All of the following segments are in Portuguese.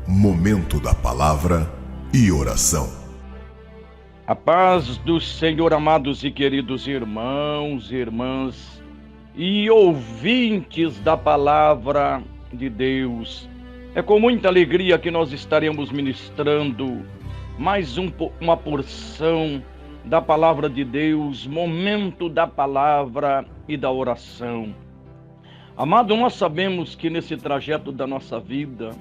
Momento da Palavra e Oração. A paz do Senhor, amados e queridos irmãos, irmãs e ouvintes da Palavra de Deus. É com muita alegria que nós estaremos ministrando mais uma porção da Palavra de Deus, momento da Palavra e da oração. Amado, nós sabemos que nesse trajeto da nossa vida,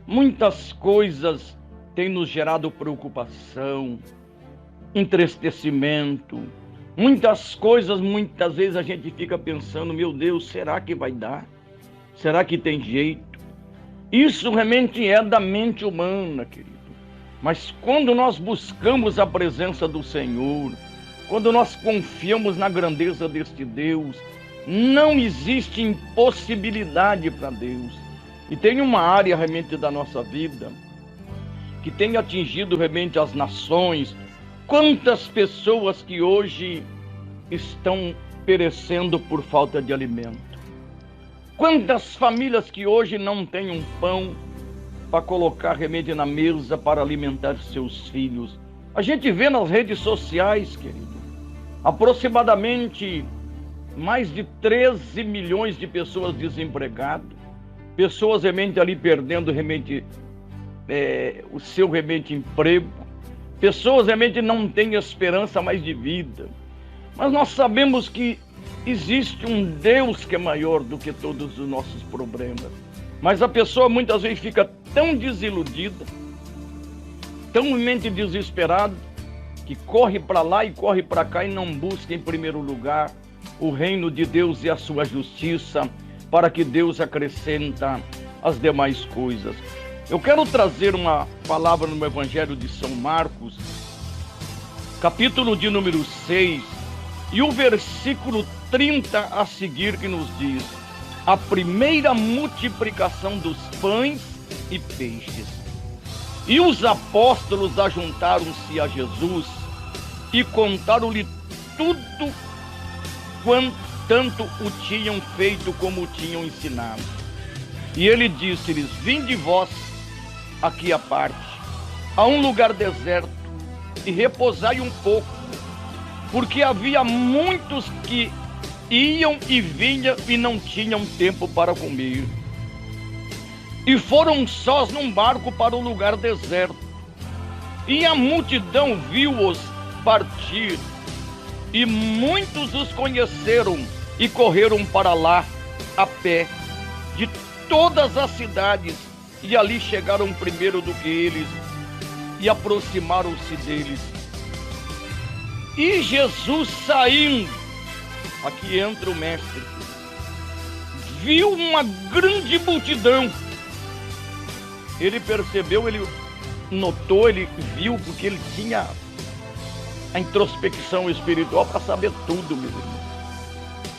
muitas coisas têm nos gerado preocupação, entristecimento, muitas coisas, muitas vezes a gente fica pensando, meu Deus, será que vai dar? Será que tem jeito? Isso realmente é da mente humana, querido. Mas quando nós buscamos a presença do Senhor, quando nós confiamos na grandeza deste Deus, não existe impossibilidade para Deus. E tem uma área realmente da nossa vida que tem atingido realmente as nações. Quantas pessoas que hoje estão perecendo por falta de alimento? Quantas famílias que hoje não têm um pão para colocar remédio na mesa para alimentar seus filhos? A gente vê nas redes sociais, querido, aproximadamente mais de 13 milhões de pessoas desempregadas, pessoas realmente ali perdendo realmente o seu realmente emprego, pessoas realmente não têm esperança mais de vida. Mas nós sabemos que existe um Deus que é maior do que todos os nossos problemas. Mas a pessoa muitas vezes fica tão desiludida, tão realmente desesperada, que corre para lá e corre para cá e não busca em primeiro lugar o reino de Deus e a sua justiça, para que Deus acrescenta as demais coisas. Eu quero trazer uma palavra no Evangelho de São Marcos, capítulo de número 6, e o versículo 30 a seguir, que nos diz: a primeira multiplicação dos pães e peixes. E os apóstolos ajuntaram-se a Jesus e contaram-lhe tudo quanto tanto o tinham feito como o tinham ensinado. E ele disse-lhes: vinde vós aqui à parte, a um lugar deserto, e repousai um pouco, porque havia muitos que iam e vinham e não tinham tempo para comer. E foram sós num barco para o lugar deserto, e a multidão viu-os partir, e muitos os conheceram e correram para lá a pé de todas as cidades, e ali chegaram primeiro do que eles e aproximaram-se deles. E Jesus, saindo, aqui entra o mestre, viu uma grande multidão. Ele percebeu, ele notou, ele viu, porque ele tinha a introspecção espiritual para saber tudo, meu irmão.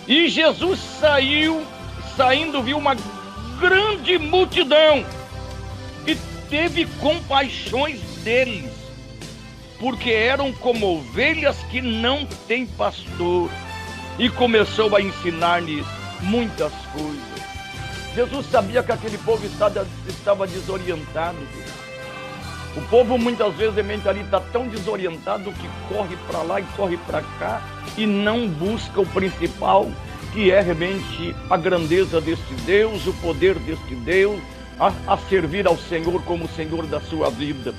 E Jesus saindo, viu uma grande multidão e teve compaixões deles, porque eram como ovelhas que não têm pastor, e começou a ensinar-lhes muitas coisas. Jesus sabia que aquele povo estava desorientado. O povo muitas vezes ali está tão desorientado que corre para lá e corre para cá e não busca o principal, que é realmente a grandeza deste Deus, o poder deste Deus, a servir ao Senhor como Senhor da sua vida.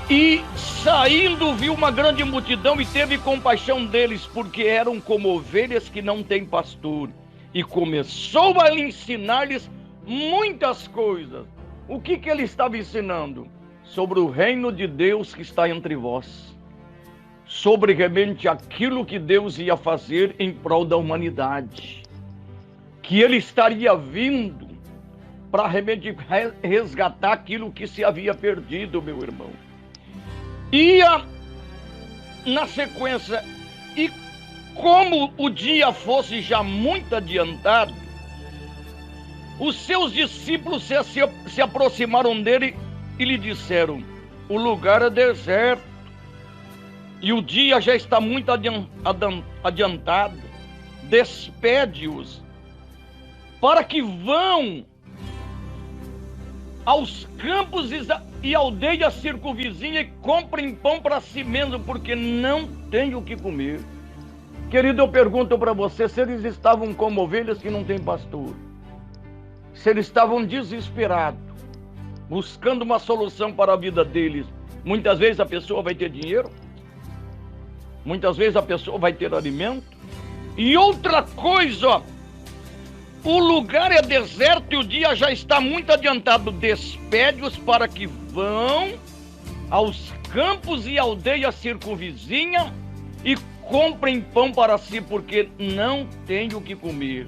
E saindo viu uma grande multidão e teve compaixão deles, porque eram como ovelhas que não têm pastor, e começou a ensinar-lhes muitas coisas. O que ele estava ensinando? Sobre o reino de Deus que está entre vós, sobre realmente aquilo que Deus ia fazer em prol da humanidade, que ele estaria vindo para realmente resgatar aquilo que se havia perdido, meu irmão. Ia na sequência, e como o dia fosse já muito adiantado, os seus discípulos se aproximaram dele e lhe disseram: o lugar é deserto e o dia já está muito adiantado. Despede-os para que vão aos campos e aldeias circunvizinhas e comprem pão para si mesmo, porque não têm o que comer. Querido, eu pergunto para você, se eles estavam como ovelhas que não têm pastor, se eles estavam desesperados, buscando uma solução para a vida deles, muitas vezes a pessoa vai ter dinheiro, muitas vezes a pessoa vai ter alimento. E outra coisa, o lugar é deserto e o dia já está muito adiantado. Despede-os para que vão aos campos e aldeias circunvizinhas e comprem pão para si, porque não têm o que comer.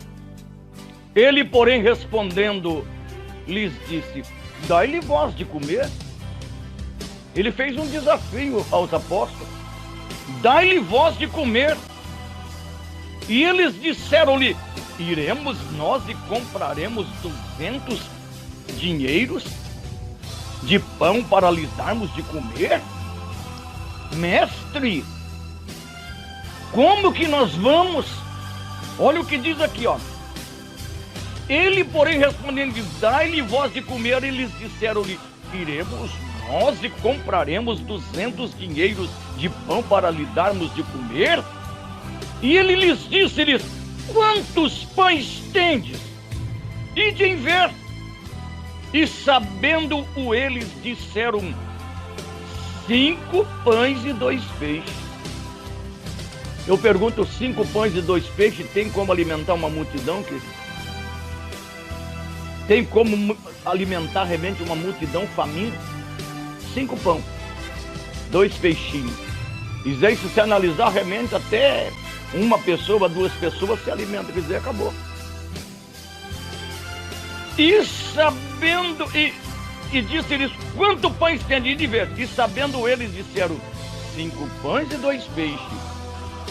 Ele, porém, respondendo, lhes disse: dai-lhe vós de comer. Ele fez um desafio aos apóstolos: dai-lhe vós de comer. E eles disseram-lhe: iremos nós e compraremos 200 dinheiros de pão para lhes darmos de comer? Mestre, como que nós vamos? Olha o que diz aqui, ó. Ele, porém, respondendo, dai-lhe vós de comer. E lhes disseram-lhe: iremos nós e compraremos 200 dinheiros de pão para lhe darmos de comer? E ele lhes disse-lhes: quantos pães tendes? Idem ver. E sabendo-o eles, disseram: 5 pães e 2 peixes. Eu pergunto, 5 pães e 2 peixes tem como alimentar uma multidão, querido? Tem como alimentar realmente uma multidão faminta? 5 pães, 2 peixinhos. E aí, se você analisar realmente, até uma pessoa, 2 pessoas se alimentam, quer dizer, acabou. E sabendo, e disse-lhes: quanto pães tem de ver? E sabendo eles, disseram: 5 pães e 2 peixes.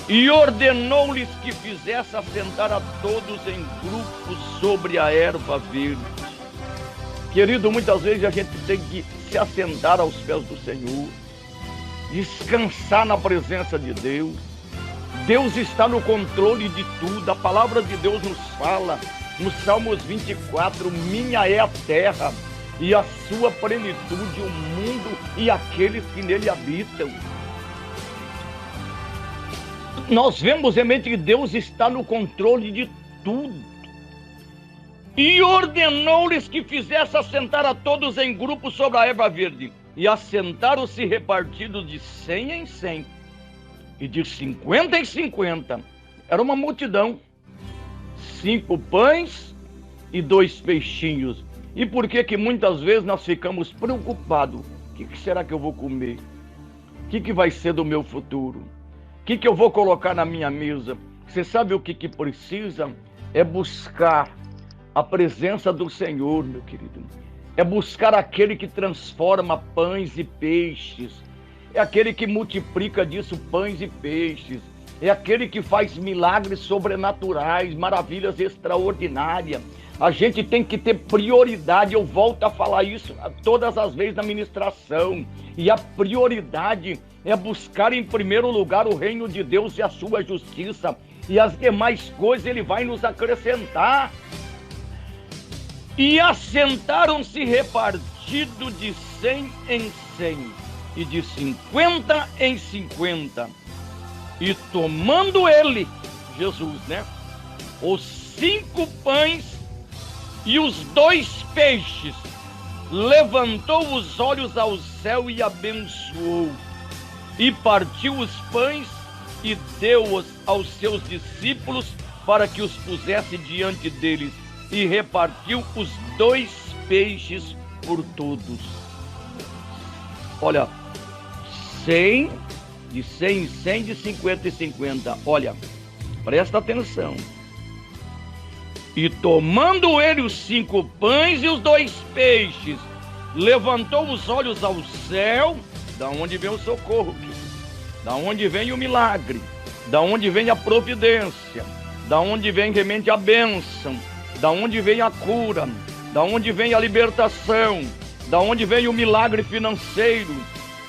E ordenou-lhes que fizesse assentar a todos em grupos sobre a erva verde. Querido, muitas vezes a gente tem que se assentar aos pés do Senhor, descansar na presença de Deus. Deus está no controle de tudo. A palavra de Deus nos fala no Salmos 24: minha é a terra e a sua plenitude, o mundo e aqueles que nele habitam. Nós vemos realmente que Deus está no controle de tudo. E ordenou-lhes que fizesse assentar a todos em grupos sobre a erva verde. E assentaram-se repartidos de 100 em 100 e de 50 em 50. Era uma multidão. 5 pães e 2 peixinhos. E por que que muitas vezes nós ficamos preocupados? O que será que eu vou comer? O que vai ser do meu futuro? O que eu vou colocar na minha mesa? Você sabe o que precisa? É buscar a presença do Senhor, meu querido. É buscar aquele que transforma pães e peixes. É aquele que multiplica disso pães e peixes. É aquele que faz milagres sobrenaturais, maravilhas extraordinárias. A gente tem que ter prioridade. Eu volto a falar isso todas as vezes na ministração. E a prioridade é buscar em primeiro lugar o reino de Deus e a sua justiça. E as demais coisas Ele vai nos acrescentar. E assentaram-se repartido de 100 em 100 e de 50 em 50. E tomando ele, Jesus, né, os 5 pães e os 2 peixes, levantou os olhos ao céu e abençoou. E partiu os pães e deu-os aos seus discípulos para que os pusesse diante deles. E repartiu os 2 peixes por todos. Olha, 100, de 100 em 100, de 50 em 50. Olha, presta atenção. E tomando ele os 5 pães e os 2 peixes, levantou os olhos ao céu. Da onde vem o socorro? Da onde vem o milagre? Da onde vem a providência? Da onde vem realmente a bênção? Da onde vem a cura? Da onde vem a libertação? Da onde vem o milagre financeiro,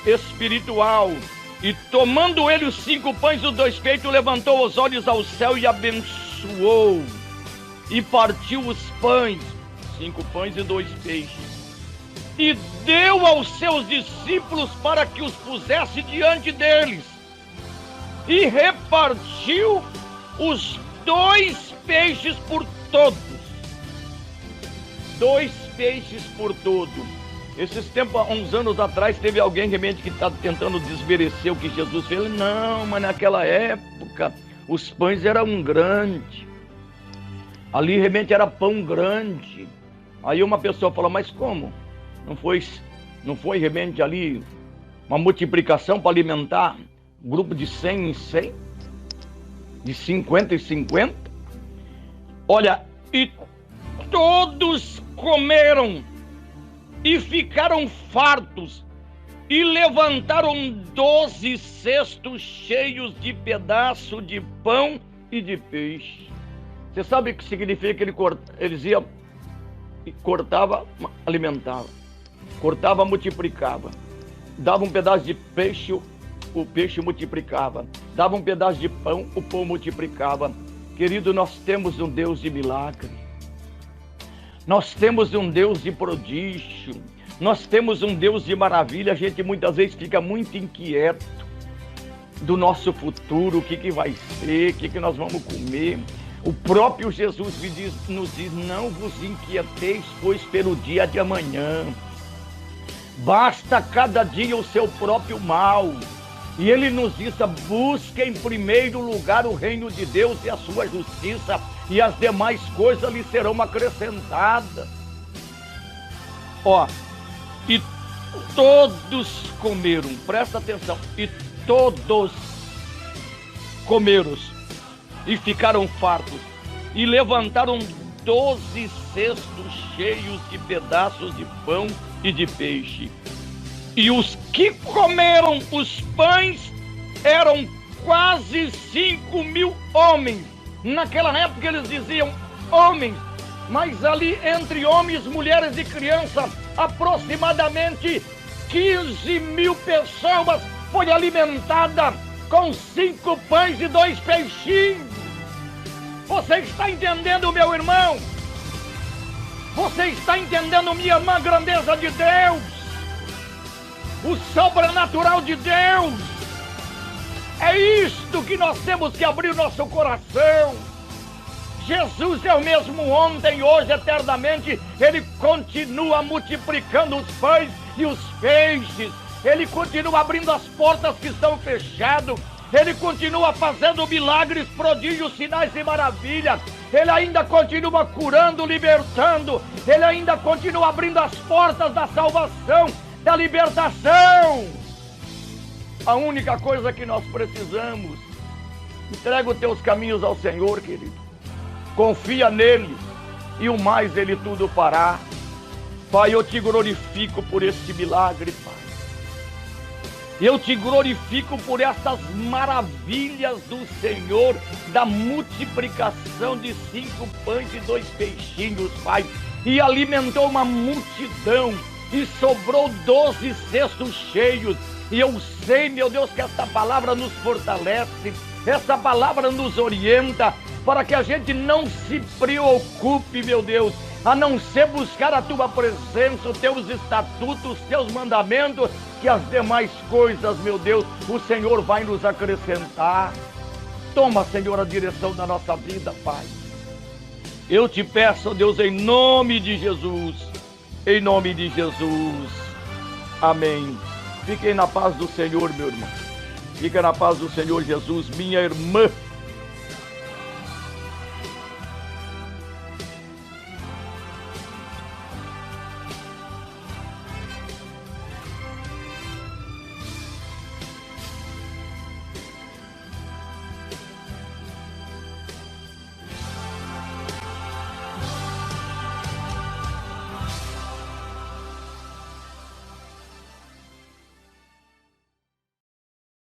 espiritual? E tomando ele os 5 pães e os 2 peixes, levantou os olhos ao céu e abençoou. E partiu os pães, 5 pães e 2 peixes. e deu aos seus discípulos para que os pusesse diante deles. E repartiu os 2 peixes por todos. 2 peixes por todos. Esses tempos, uns anos atrás, teve alguém realmente que está tentando desmerecer o que Jesus fez. Não, mas naquela época, os pães eram grandes. Ali realmente era pão grande. Aí uma pessoa fala, mas como? Não foi realmente ali uma multiplicação para alimentar um grupo de 100 em 100? De 50 em 50? Olha, e todos comeram e ficaram fartos e levantaram 12 cestos cheios de pedaço de pão e de peixe. Você sabe o que significa que eles iam e cortava, alimentava, cortava, multiplicava, dava um pedaço de peixe, o peixe multiplicava, dava um pedaço de pão, o pão multiplicava. Querido, nós temos um Deus de milagre, nós temos um Deus de prodígio, nós temos um Deus de maravilha. A gente muitas vezes fica muito inquieto do nosso futuro, o que vai ser, o que nós vamos comer. O próprio Jesus nos diz, não vos inquieteis, pois pelo dia de amanhã. Basta cada dia o seu próprio mal. E ele nos diz, busque em primeiro lugar o reino de Deus e a sua justiça, e as demais coisas lhe serão acrescentadas. Ó, e todos comeram, presta atenção, e todos comeram e ficaram fartos, e levantaram 12 cestos cheios de pedaços de pão e de peixe. E os que comeram os pães eram quase 5.000 homens. Naquela época eles diziam homens, mas ali entre homens, mulheres e crianças, aproximadamente 15.000 pessoas foi alimentada com 5 pães e 2 peixinhos. Você está entendendo, meu irmão? Você está entendendo, minha irmã, a grandeza de Deus? O sobrenatural de Deus? É isto que nós temos que abrir o nosso coração. Jesus é o mesmo ontem, hoje, eternamente. Ele continua multiplicando os pães e os peixes. Ele continua abrindo as portas que estão fechadas. Ele continua fazendo milagres, prodígios, sinais e maravilhas. Ele ainda continua curando, libertando. Ele ainda continua abrindo as portas da salvação, da libertação. A única coisa que nós precisamos, entrega os teus caminhos ao Senhor, querido. Confia nele e o mais ele tudo fará. Pai, eu te glorifico por este milagre, Pai. Eu te glorifico por essas maravilhas do Senhor, da multiplicação de 5 pães e 2 peixinhos, Pai. E alimentou uma multidão, e sobrou 12 cestos cheios. E eu sei, meu Deus, que essa palavra nos fortalece, essa palavra nos orienta, para que a gente não se preocupe, meu Deus, a não ser buscar a tua presença, os teus estatutos, os teus mandamentos, que as demais coisas, meu Deus, o Senhor vai nos acrescentar. Toma, Senhor, a direção da nossa vida, Pai. Eu te peço, Deus, em nome de Jesus, em nome de Jesus. Amém. Fiquem na paz do Senhor, meu irmão. Fica na paz do Senhor Jesus, minha irmã.